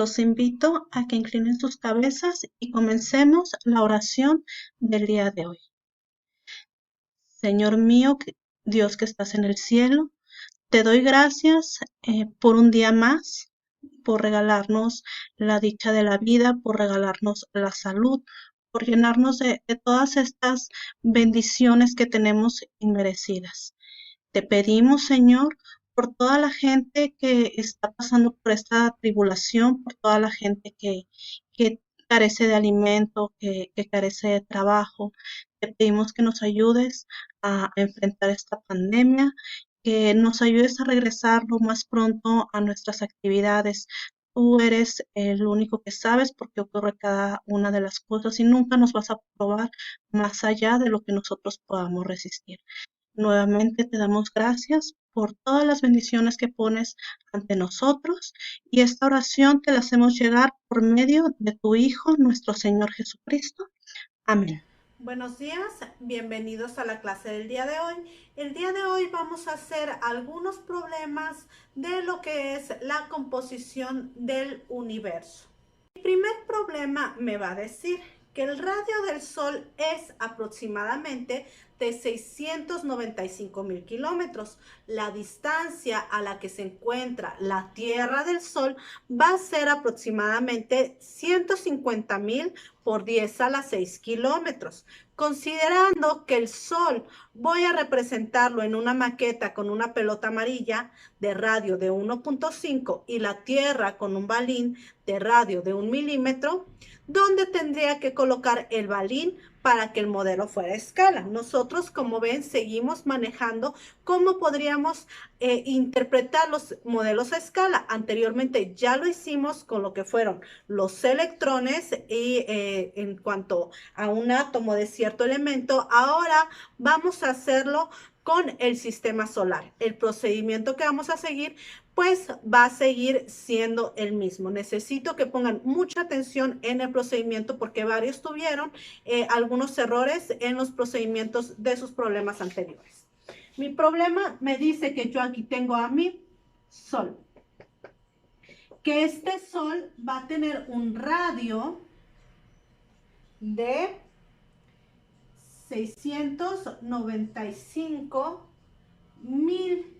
Los invito a que inclinen sus cabezas y comencemos la oración del día de hoy. Señor mío, Dios que estás en el cielo, te doy gracias por un día más, por regalarnos la dicha de la vida, por regalarnos la salud, por llenarnos de todas estas bendiciones que tenemos inmerecidas. Te pedimos, Señor, por toda la gente que está pasando por esta tribulación, por toda la gente que carece de alimento, que carece de trabajo. Te pedimos que nos ayudes a enfrentar esta pandemia, que nos ayudes a regresar lo más pronto a nuestras actividades. Tú eres el único que sabes por qué ocurre cada una de las cosas y nunca nos vas a probar más allá de lo que nosotros podamos resistir. Nuevamente te damos gracias por todas las bendiciones que pones ante nosotros y esta oración te la hacemos llegar por medio de tu Hijo, nuestro Señor Jesucristo. Amén. Buenos días, bienvenidos a la clase del día de hoy. El día de hoy vamos a hacer algunos problemas de lo que es la composición del universo. El primer problema me va a decir que el radio del Sol es aproximadamente de 695,000 kilómetros. La distancia a la que se encuentra la Tierra del Sol va a ser aproximadamente 150,000 por 10 a la 6 kilómetros. Considerando que el Sol voy a representarlo en una maqueta con una pelota amarilla de radio de 1.5 y la Tierra con un balín de radio de 1 milímetro, ¿dónde tendría que colocar el balín para que el modelo fuera a escala? Nosotros, como ven, seguimos manejando cómo podríamos interpretar los modelos a escala. Anteriormente ya lo hicimos con lo que fueron los electrones y en cuanto a un átomo de cierto elemento, ahora vamos a hacerlo con el sistema solar. El procedimiento que vamos a seguir pues va a seguir siendo el mismo. Necesito que pongan mucha atención en el procedimiento porque varios tuvieron algunos errores en los procedimientos de sus problemas anteriores. Mi problema me dice que yo aquí tengo a mi Sol. Que este Sol va a tener un radio de 695,000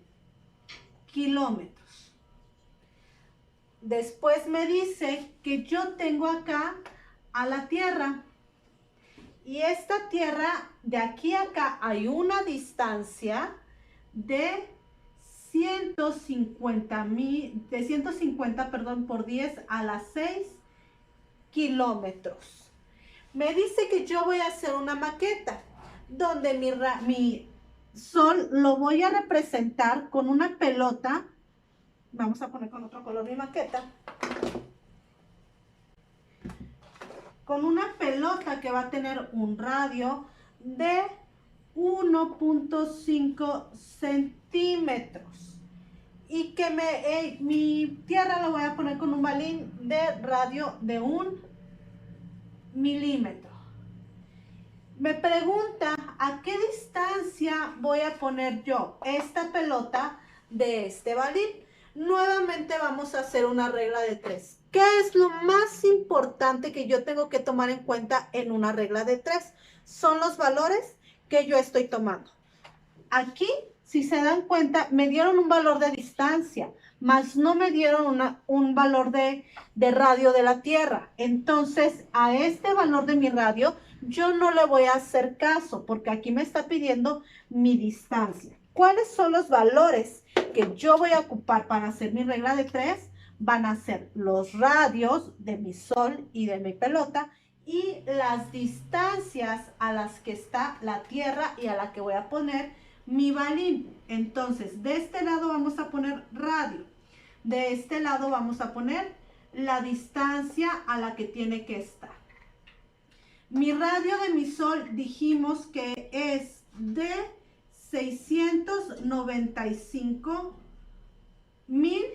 kilómetros. Después me dice que yo tengo acá a la Tierra. Y esta Tierra, de aquí a acá hay una distancia de 150, por 10 a la 6 kilómetros. Me dice que yo voy a hacer una maqueta donde mi Sol lo voy a representar con una pelota. Vamos a poner con otro color mi maqueta. Con una pelota que va a tener un radio de 1.5 centímetros. Y que mi Tierra lo voy a poner con un balín de radio de 1 milímetro. Me pregunta a qué distancia voy a poner yo esta pelota de este balín. Nuevamente vamos a hacer una regla de 3. ¿Qué es lo más importante que yo tengo que tomar en cuenta en una regla de 3? Son los valores que yo estoy tomando. Aquí, si se dan cuenta, me dieron un valor de distancia, mas no me dieron un valor de radio de la Tierra. Entonces, a este valor de mi radio, yo no le voy a hacer caso, porque aquí me está pidiendo mi distancia. ¿Cuáles son los valores que yo voy a ocupar para hacer mi regla de 3? Van a ser los radios de mi Sol y de mi pelota y las distancias a las que está la Tierra y a la que voy a poner mi balín. Entonces, de este lado vamos a poner radio. De este lado vamos a poner la distancia a la que tiene que estar. Mi radio de mi Sol dijimos que es de 695,000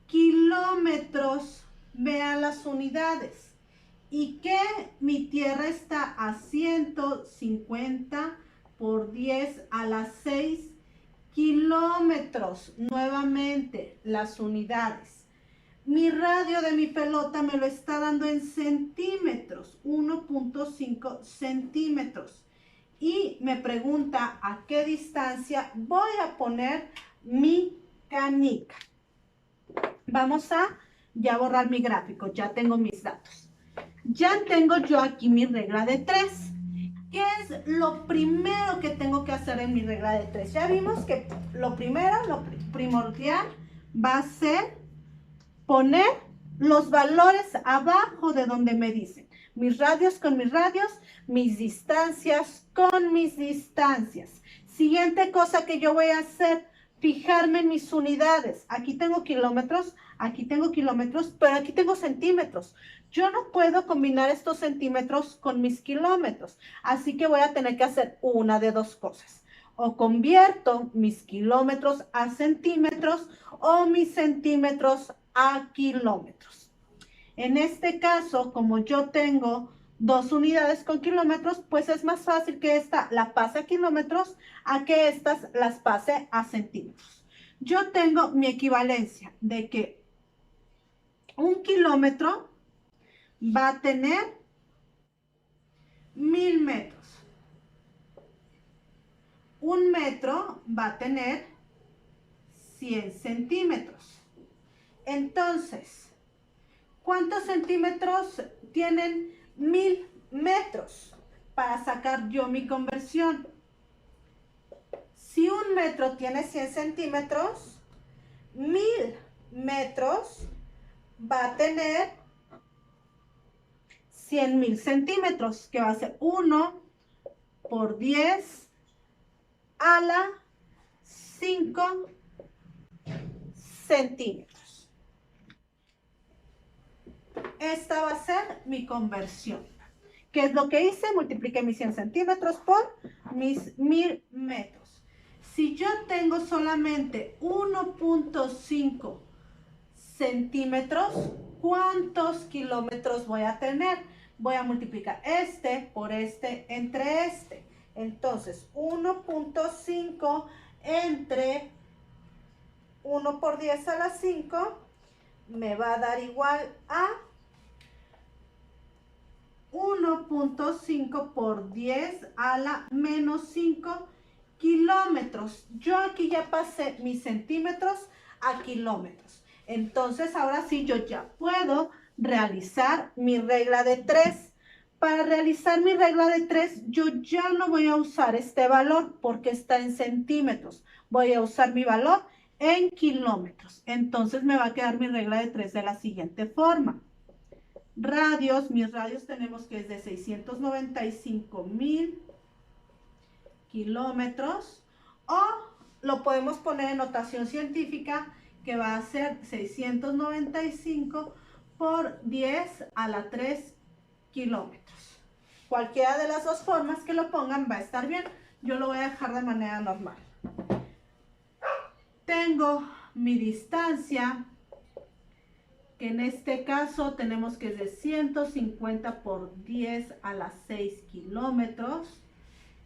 kilómetros. Vean las unidades. Y que mi Tierra está a 150 por 10 a las 6 kilómetros. Nuevamente, las unidades. Mi radio de mi pelota me lo está dando en centímetros, 1.5 centímetros. Y me pregunta a qué distancia voy a poner mi canica. Vamos a ya borrar mi gráfico, ya tengo mis datos. Ya tengo yo aquí mi regla de 3. ¿Qué es lo primero que tengo que hacer en mi regla de 3? Ya vimos que lo primero, lo primordial va a ser poner los valores abajo de donde me dicen. Mis radios con mis radios, mis distancias con mis distancias. Siguiente cosa que yo voy a hacer, fijarme en mis unidades. Aquí tengo kilómetros, pero aquí tengo centímetros. Yo no puedo combinar estos centímetros con mis kilómetros, así que voy a tener que hacer una de dos cosas. O convierto mis kilómetros a centímetros o mis centímetros a kilómetros. En este caso, como yo tengo 2 unidades con kilómetros, pues es más fácil que esta la pase a kilómetros a que estas las pase a centímetros. Yo tengo mi equivalencia de que 1 kilómetro va a tener 1000 metros. 1 metro va a tener 100 centímetros. Entonces, ¿cuántos centímetros tienen 1000 metros? Para sacar yo mi conversión. Si 1 metro tiene 100 centímetros, 1000 metros va a tener 100,000 centímetros, que va a ser 1 por 10 a la 5 centímetros. Esta va a ser mi conversión. ¿Qué es lo que hice? Multipliqué mis 100 centímetros por mis 1000 metros. Si yo tengo solamente 1.5 centímetros, ¿cuántos kilómetros voy a tener? Voy a multiplicar este por este entre este. Entonces, 1.5 entre 1 por 10 a la 5 me va a dar igual a 1.5 por 10 a la menos 5 kilómetros. Yo aquí ya pasé mis centímetros a kilómetros. Entonces, ahora sí, yo ya puedo realizar mi regla de 3. Para realizar mi regla de 3, yo ya no voy a usar este valor porque está en centímetros. Voy a usar mi valor en kilómetros. Entonces, me va a quedar mi regla de 3 de la siguiente forma. Radios, mis radios tenemos que es de 695,000 kilómetros, o lo podemos poner en notación científica, que va a ser 695 por 10 a la 3 kilómetros. Cualquiera de las dos formas que lo pongan va a estar bien. Yo lo voy a dejar de manera normal. Tengo mi distancia, que en este caso tenemos que es de 150 por 10 a la 6 kilómetros.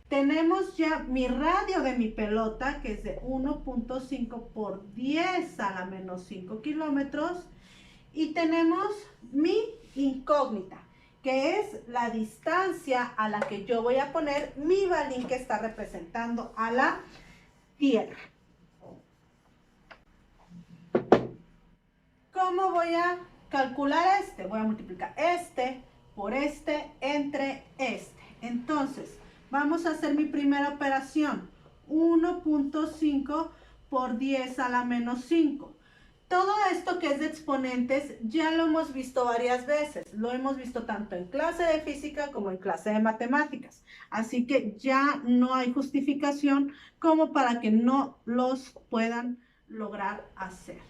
Tenemos ya mi radio de mi pelota, que es de 1.5 por 10 a la menos 5 kilómetros. Y tenemos mi incógnita, que es la distancia a la que yo voy a poner mi balín que está representando a la Tierra. ¿Cómo voy a calcular este? Voy a multiplicar este por este entre este. Entonces, vamos a hacer mi primera operación. 1.5 por 10 a la menos 5. Todo esto que es de exponentes ya lo hemos visto varias veces. Lo hemos visto tanto en clase de física como en clase de matemáticas. Así que ya no hay justificación como para que no los puedan lograr hacer.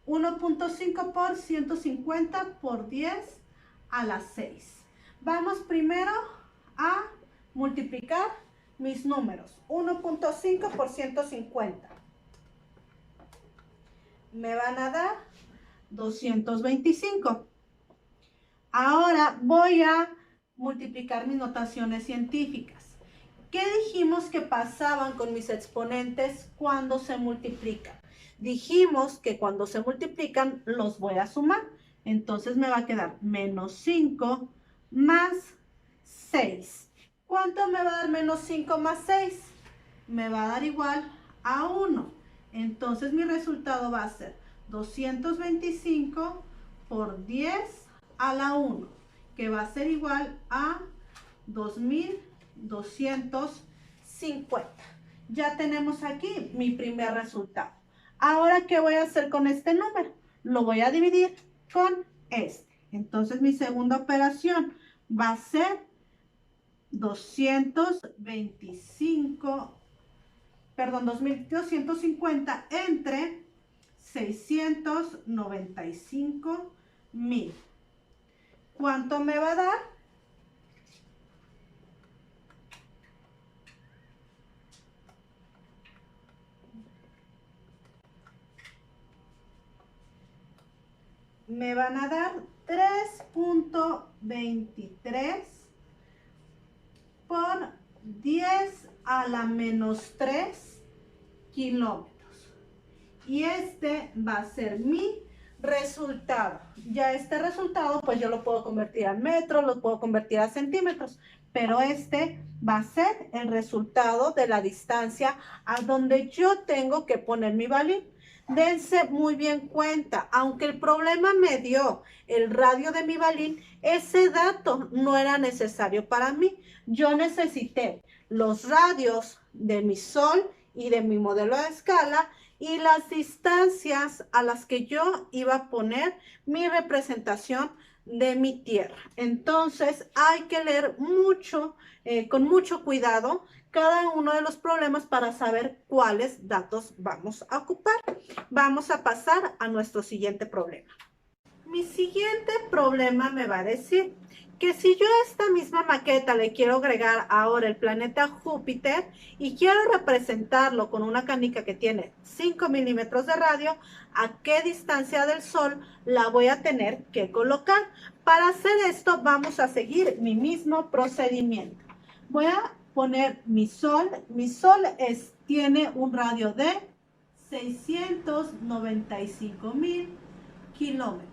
1.5 por 150 por 10 a la 6. Vamos primero a multiplicar mis números. 1.5 por 150. Me van a dar 225. Ahora voy a multiplicar mis notaciones científicas. ¿Qué dijimos que pasaban con mis exponentes cuando se multiplican? Dijimos que cuando se multiplican los voy a sumar. Entonces me va a quedar menos 5 más 6. ¿Cuánto me va a dar menos 5 más 6? Me va a dar igual a 1. Entonces mi resultado va a ser 225 por 10 a la 1, que va a ser igual a 2250. Ya tenemos aquí mi primer resultado. Ahora, ¿qué voy a hacer con este número? Lo voy a dividir con este. Entonces, mi segunda operación va a ser 2250 entre 695,000. ¿Cuánto me va a dar? Me van a dar 3.23 por 10 a la menos 3 kilómetros. Y este va a ser mi resultado. Ya este resultado, pues yo lo puedo convertir a metros, lo puedo convertir a centímetros, pero este va a ser el resultado de la distancia a donde yo tengo que poner mi balín. Dense muy bien cuenta, aunque el problema me dio el radio de mi balín, ese dato no era necesario para mí. Yo necesité los radios de mi sol y de mi modelo de escala y las distancias a las que yo iba a poner mi representación de mi tierra. Entonces hay que leer mucho, con mucho cuidado, cada uno de los problemas para saber cuáles datos vamos a ocupar. Vamos a pasar a nuestro siguiente problema. Mi siguiente problema me va a decir que si yo a esta misma maqueta le quiero agregar ahora el planeta Júpiter y quiero representarlo con una canica que tiene 5 milímetros de radio, ¿a qué distancia del Sol la voy a tener que colocar? Para hacer esto vamos a seguir mi mismo procedimiento. Voy a poner mi Sol. Mi Sol tiene un radio de 695,000 kilómetros.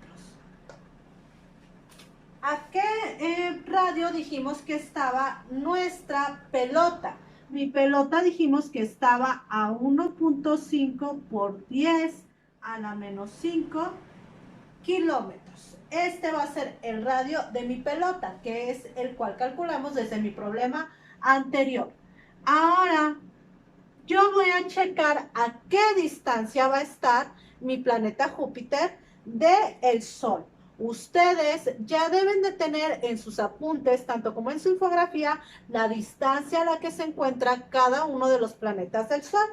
¿A qué radio dijimos que estaba nuestra pelota? Mi pelota dijimos que estaba a 1.5 por 10 a la menos 5 kilómetros. Este va a ser el radio de mi pelota, que es el cual calculamos desde mi problema anterior. Ahora, yo voy a checar a qué distancia va a estar mi planeta Júpiter del Sol. Ustedes ya deben de tener en sus apuntes, tanto como en su infografía, la distancia a la que se encuentra cada uno de los planetas del Sol.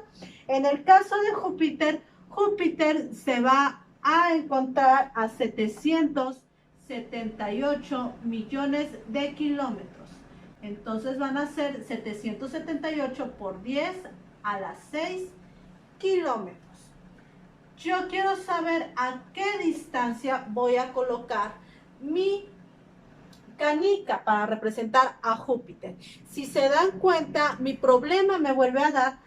En el caso de Júpiter, Júpiter se va a encontrar a 778 millones de kilómetros. Entonces van a ser 778 por 10 a las 6 kilómetros. Yo quiero saber a qué distancia voy a colocar mi canica para representar a Júpiter. Si se dan cuenta, mi problema me vuelve a dar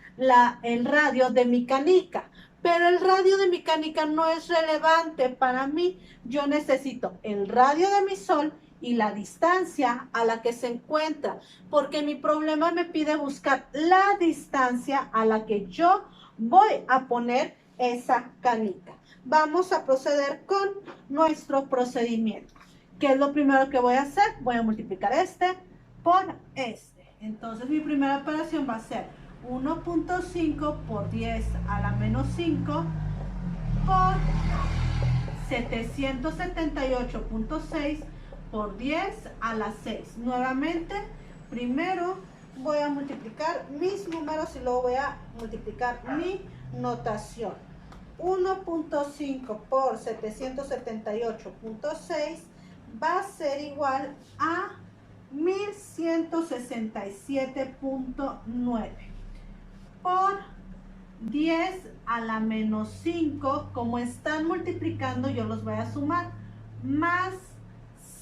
el radio de mi canica, pero el radio de mi canica no es relevante para mí. Yo necesito el radio de mi Sol y la distancia a la que se encuentra, porque mi problema me pide buscar la distancia a la que yo voy a poner esa canica. Vamos a proceder con nuestro procedimiento. ¿Qué es lo primero que voy a hacer? Voy a multiplicar este por este. Entonces mi primera operación va a ser 1.5 por 10 a la menos 5 por 778.6 por 10 a la 6. Nuevamente, primero voy a multiplicar mis números y luego voy a multiplicar mi notación. 1.5 por 778.6 va a ser igual a 1167.9 por 10 a la menos 5. Como están multiplicando, yo los voy a sumar, más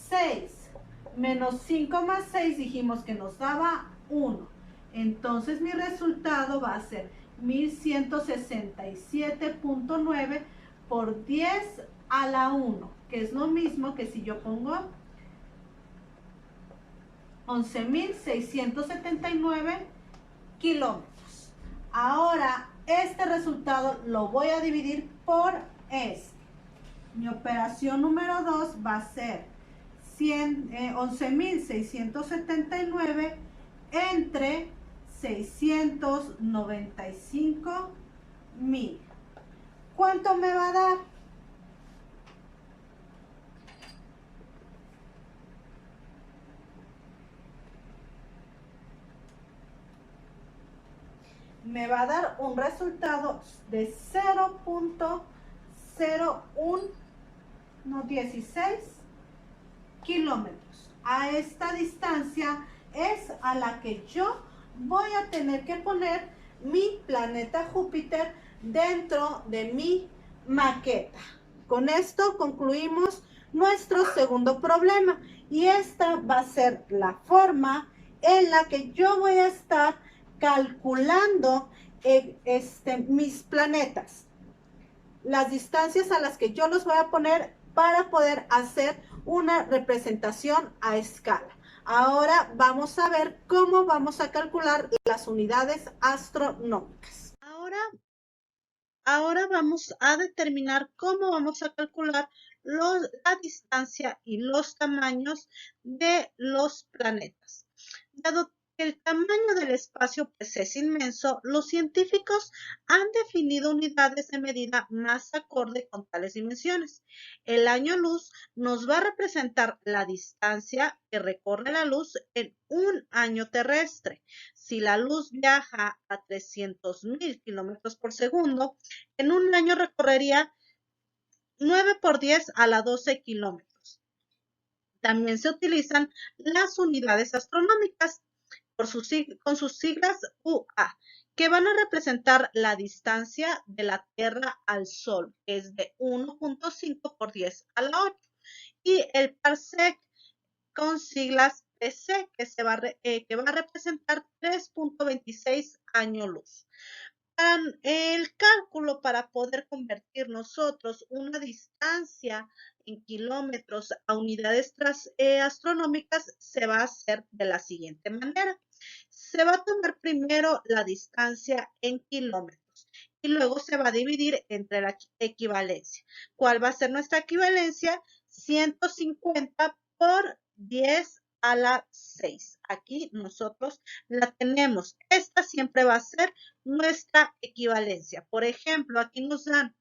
6. Menos 5 más 6 dijimos que nos daba 1. Entonces mi resultado va a ser 1167.9 por 10 a la 1, que es lo mismo que si yo pongo 11.679 kilómetros. Ahora, este resultado lo voy a dividir por este. Mi operación número 2 va a ser 11.679 entre 695.000. ¿Cuánto me va a dar? Me va a dar un resultado de 0.16 kilómetros. A esta distancia es a la que yo voy a tener que poner mi planeta Júpiter dentro de mi maqueta. Con esto concluimos nuestro segundo problema y esta va a ser la forma en la que yo voy a estar calculando mis planetas, las distancias a las que yo los voy a poner para poder hacer una representación a escala. Ahora vamos a ver cómo vamos a calcular las unidades astronómicas. Ahora vamos a determinar cómo vamos a calcular la distancia y los tamaños de los planetas. Dado que el tamaño del espacio pues, es inmenso, los científicos han definido unidades de medida más acorde con tales dimensiones. El año luz nos va a representar la distancia que recorre la luz en un año terrestre. Si la luz viaja a 300.000 kilómetros por segundo, en un año recorrería 9 por 10 a la 12 kilómetros. También se utilizan las unidades astronómicas con sus siglas UA, que van a representar la distancia de la Tierra al Sol, que es de 1.5 por 10 a la 8, y el parsec con siglas PC, que va a representar 3.26 años luz. El cálculo para poder convertir nosotros una distancia en kilómetros a unidades astronómicas se va a hacer de la siguiente manera. Se va a tomar primero la distancia en kilómetros y luego se va a dividir entre la equivalencia. ¿Cuál va a ser nuestra equivalencia? 150 por 10 a la 6. Aquí nosotros la tenemos. Esta siempre va a ser nuestra equivalencia. Por ejemplo, aquí nos dan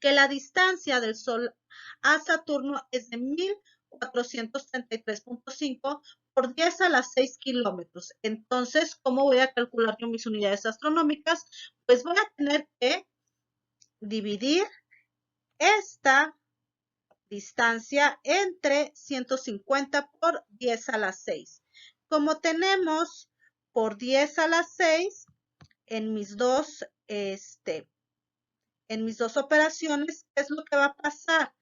que la distancia del Sol a Saturno es de 1433.5 por 10 a la 6 kilómetros. Entonces, ¿cómo voy a calcular yo mis unidades astronómicas? Pues voy a tener que dividir esta distancia entre 150 por 10 a la 6. Como tenemos por 10 a la 6 en mis dos operaciones, ¿qué es lo que va a pasar?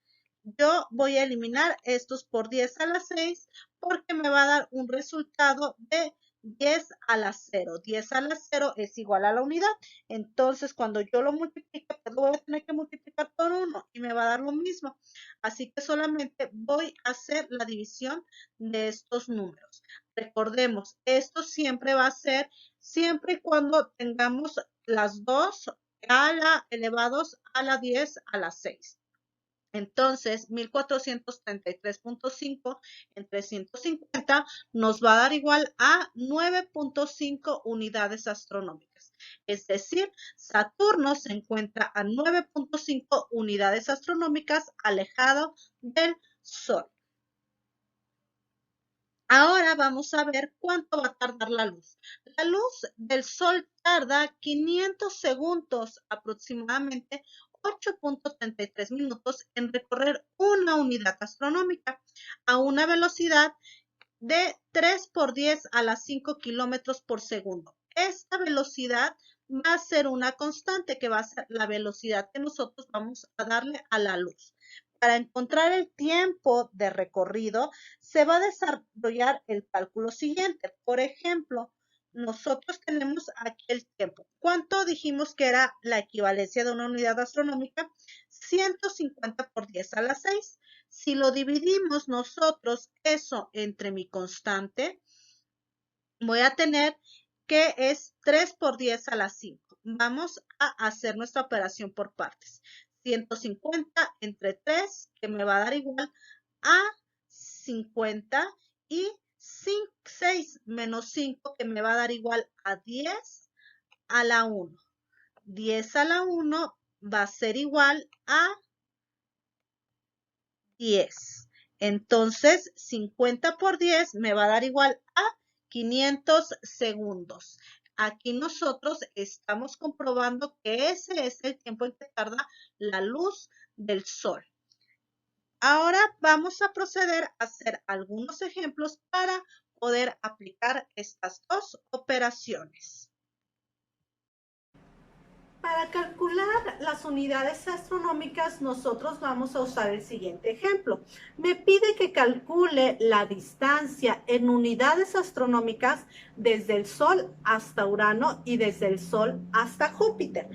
Yo voy a eliminar estos por 10 a la 6 porque me va a dar un resultado de 10 a la 0. 10 a la 0 es igual a la unidad. Entonces, cuando yo lo multiplique, pues lo voy a tener que multiplicar por 1 y me va a dar lo mismo. Así que solamente voy a hacer la división de estos números. Recordemos, esto siempre va a ser siempre y cuando tengamos las dos elevados a la 10 a la 6. Entonces, 1433.5 entre 150 nos va a dar igual a 9.5 unidades astronómicas. Es decir, Saturno se encuentra a 9.5 unidades astronómicas alejado del Sol. Ahora vamos a ver cuánto va a tardar la luz. La luz del Sol tarda 500 segundos aproximadamente, 8.33 minutos en recorrer una unidad astronómica a una velocidad de 3 por 10 a las 5 kilómetros por segundo. Esta velocidad va a ser una constante que va a ser la velocidad que nosotros vamos a darle a la luz. Para encontrar el tiempo de recorrido, se va a desarrollar el cálculo siguiente. Por ejemplo, nosotros tenemos aquí el tiempo. ¿Cuánto dijimos que era la equivalencia de una unidad astronómica? 150 por 10 a la 6. Si lo dividimos nosotros eso entre mi constante, voy a tener que es 3 por 10 a la 5. Vamos a hacer nuestra operación por partes. 150 entre 3, que me va a dar igual a 50, y 6 menos 5, que me va a dar igual a 10 a la 1. 10 a la 1 va a ser igual a 10. Entonces, 50 por 10 me va a dar igual a 500 segundos. Aquí nosotros estamos comprobando que ese es el tiempo en que tarda la luz del sol. Ahora vamos a proceder a hacer algunos ejemplos para poder aplicar estas dos operaciones. Para calcular las unidades astronómicas, nosotros vamos a usar el siguiente ejemplo. Me pide que calcule la distancia en unidades astronómicas desde el Sol hasta Urano y desde el Sol hasta Júpiter.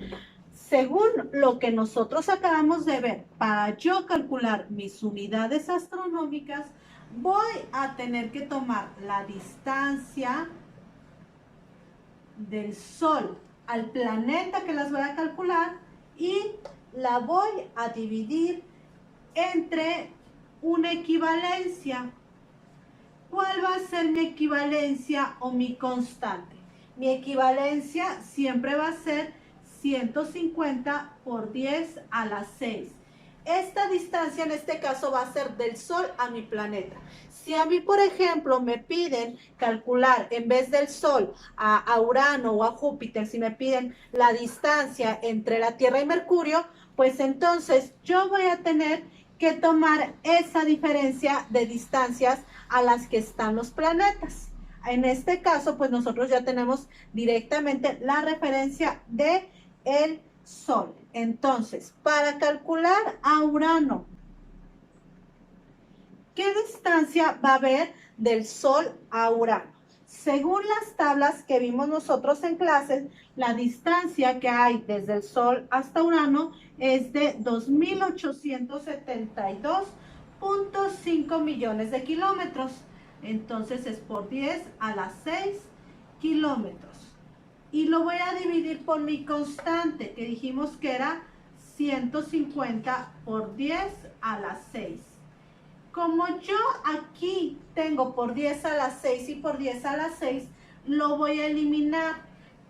Según lo que nosotros acabamos de ver, para yo calcular mis unidades astronómicas, voy a tener que tomar la distancia del Sol al planeta que las voy a calcular y la voy a dividir entre una equivalencia. ¿Cuál va a ser mi equivalencia o mi constante? Mi equivalencia siempre va a ser 150 por 10 a la 6. Esta distancia en este caso va a ser del Sol a mi planeta. Si a mí, por ejemplo, me piden calcular en vez del Sol a Urano o a Júpiter, si me piden la distancia entre la Tierra y Mercurio, pues entonces yo voy a tener que tomar esa diferencia de distancias a las que están los planetas. En este caso, pues nosotros ya tenemos directamente la referencia de el Sol. Entonces, para calcular a Urano, ¿qué distancia va a haber del Sol a Urano? Según las tablas que vimos nosotros en clases, la distancia que hay desde el Sol hasta Urano es de 2.872.5 millones de kilómetros. Entonces es por 10 a la 6 kilómetros. Y lo voy a dividir por mi constante, que dijimos que era 150 por 10 a la 6. Como yo aquí tengo por 10 a la 6 y por 10 a la 6, lo voy a eliminar.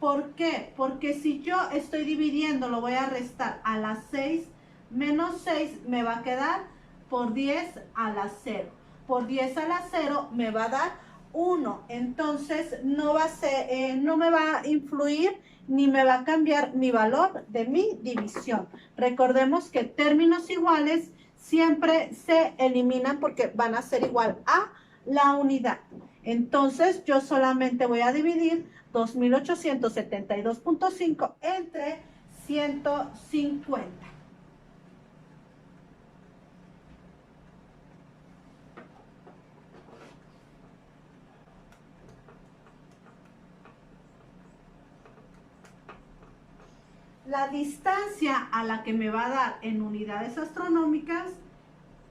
¿Por qué? Porque si yo estoy dividiendo, lo voy a restar a la 6 menos 6, me va a quedar por 10 a la 0. Por 10 a la 0 me va a dar 1. Entonces no va a ser, no me va a influir ni me va a cambiar mi valor de mi división. Recordemos que términos iguales siempre se eliminan porque van a ser igual a la unidad. Entonces yo solamente voy a dividir 2.872.5 entre 150. La distancia a la que me va a dar en unidades astronómicas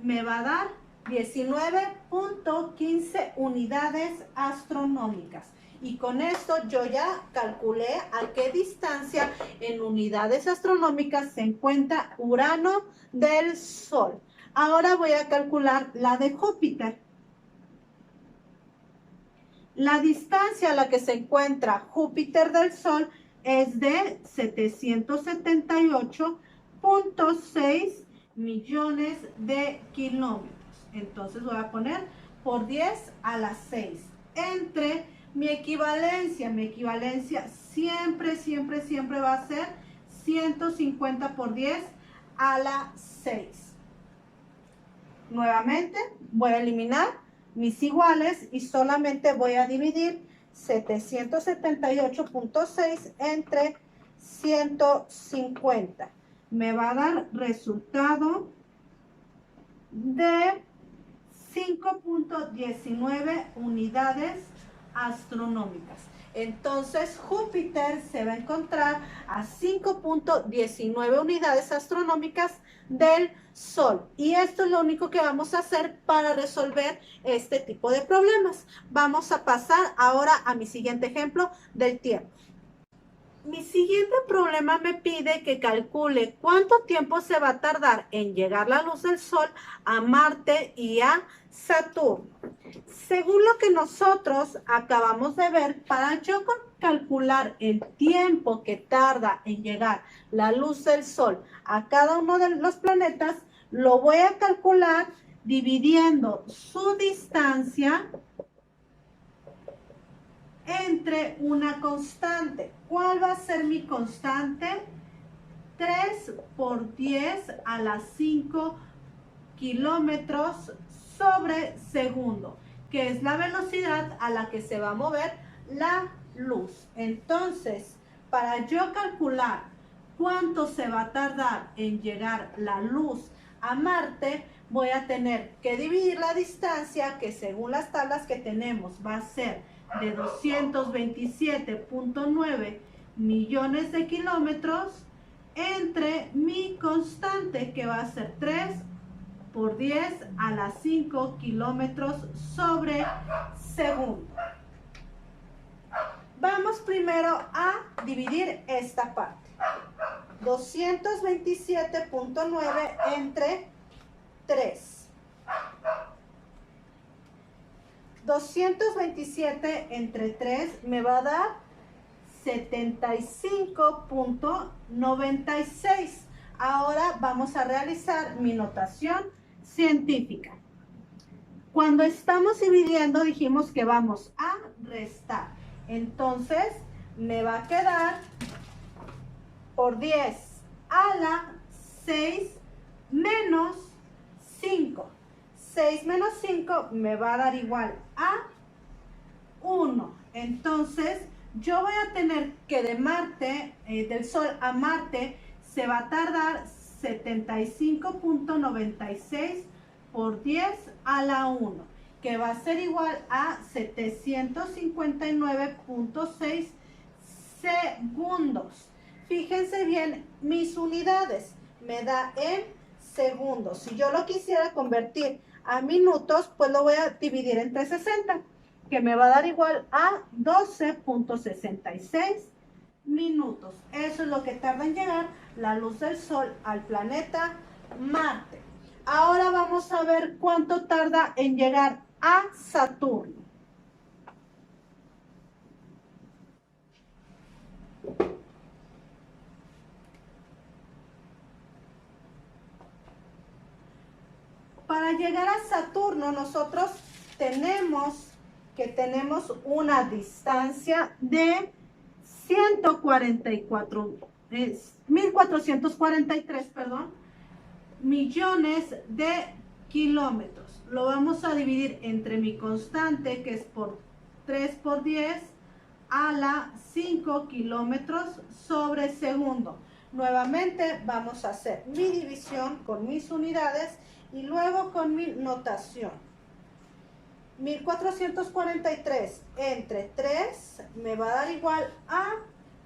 me va a dar 19.15 unidades astronómicas. Y con esto yo ya calculé a qué distancia en unidades astronómicas se encuentra Urano del Sol. Ahora voy a calcular la de Júpiter. La distancia a la que se encuentra Júpiter del Sol es de 778.6 millones de kilómetros. Entonces voy a poner por 10 a la 6 entre mi equivalencia. Mi equivalencia siempre va a ser 150 por 10 a la 6. Nuevamente voy a eliminar mis iguales y solamente voy a dividir 778.6 entre 150. Me va a dar resultado de 5.19 unidades astronómicas. Entonces Júpiter se va a encontrar a 5.19 unidades astronómicas del Sol. Y esto es lo único que vamos a hacer para resolver este tipo de problemas. Vamos a pasar ahora a mi siguiente ejemplo del tiempo. Mi siguiente problema me pide que calcule cuánto tiempo se va a tardar en llegar la luz del Sol a Marte y a Saturno. Según lo que nosotros acabamos de ver, para yo calcular el tiempo que tarda en llegar la luz del Sol a cada uno de los planetas, lo voy a calcular dividiendo su distancia entre una constante. ¿Cuál va a ser mi constante? 3 por 10 a la 5 kilómetros sobre segundo, que es la velocidad a la que se va a mover la luz. Entonces, para yo calcular cuánto se va a tardar en llegar la luz a Marte, voy a tener que dividir la distancia, que según las tablas que tenemos va a ser de 227.9 millones de kilómetros, entre mi constante, que va a ser 3 por 10 a la 5 kilómetros sobre segundo. Vamos primero a dividir esta parte. 227.9 entre 3. 227 entre 3 me va a dar 75.96. Ahora vamos a realizar mi notación científica. Cuando estamos dividiendo dijimos que vamos a restar. Entonces me va a quedar por 10 a la 6 menos 5. 6 menos 5 me va a dar igual a 1. Entonces, yo voy a tener que de Marte, del Sol a Marte, se va a tardar 75.96 por 10 a la 1, que va a ser igual a 759.6 segundos. Fíjense bien mis unidades, me da en segundos. Si yo lo quisiera convertir a minutos, pues lo voy a dividir entre 60, que me va a dar igual a 12.66 minutos. Eso es lo que tarda en llegar la luz del Sol al planeta Marte. Ahora vamos a ver cuánto tarda en llegar a Saturno. Para llegar a Saturno nosotros tenemos una distancia de 1443, millones de kilómetros. Lo vamos a dividir entre mi constante, que es por 3 por 10 a la 5 kilómetros sobre segundo. Nuevamente vamos a hacer mi división con mis unidades y luego con mi notación. 1443 entre 3 me va a dar igual a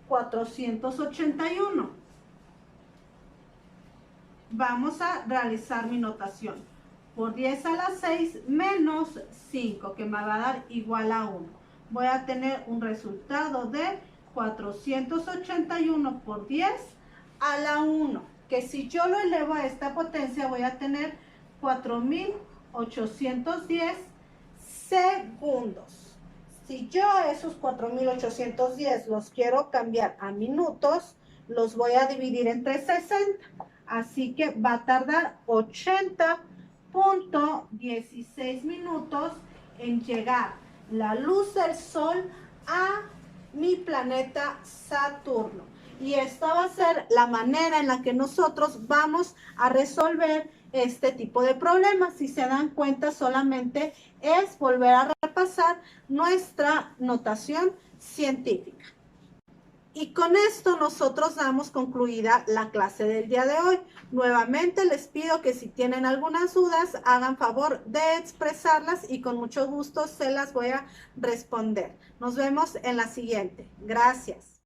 481. Vamos a realizar mi notación. Por 10 a la 6 menos 5, que me va a dar igual a 1. Voy a tener un resultado de 481 por 10 a la 1, que si yo lo elevo a esta potencia voy a tener 4.810 segundos. Si yo esos 4.810 los quiero cambiar a minutos, los voy a dividir entre 60. Así que va a tardar 80.16 minutos en llegar la luz del Sol a mi planeta Saturno. Y esta va a ser la manera en la que nosotros vamos a resolver este tipo de problemas. Si se dan cuenta, solamente es volver a repasar nuestra notación científica. Y con esto nosotros damos concluida la clase del día de hoy. Nuevamente les pido que si tienen algunas dudas, hagan favor de expresarlas y con mucho gusto se las voy a responder. Nos vemos en la siguiente. Gracias.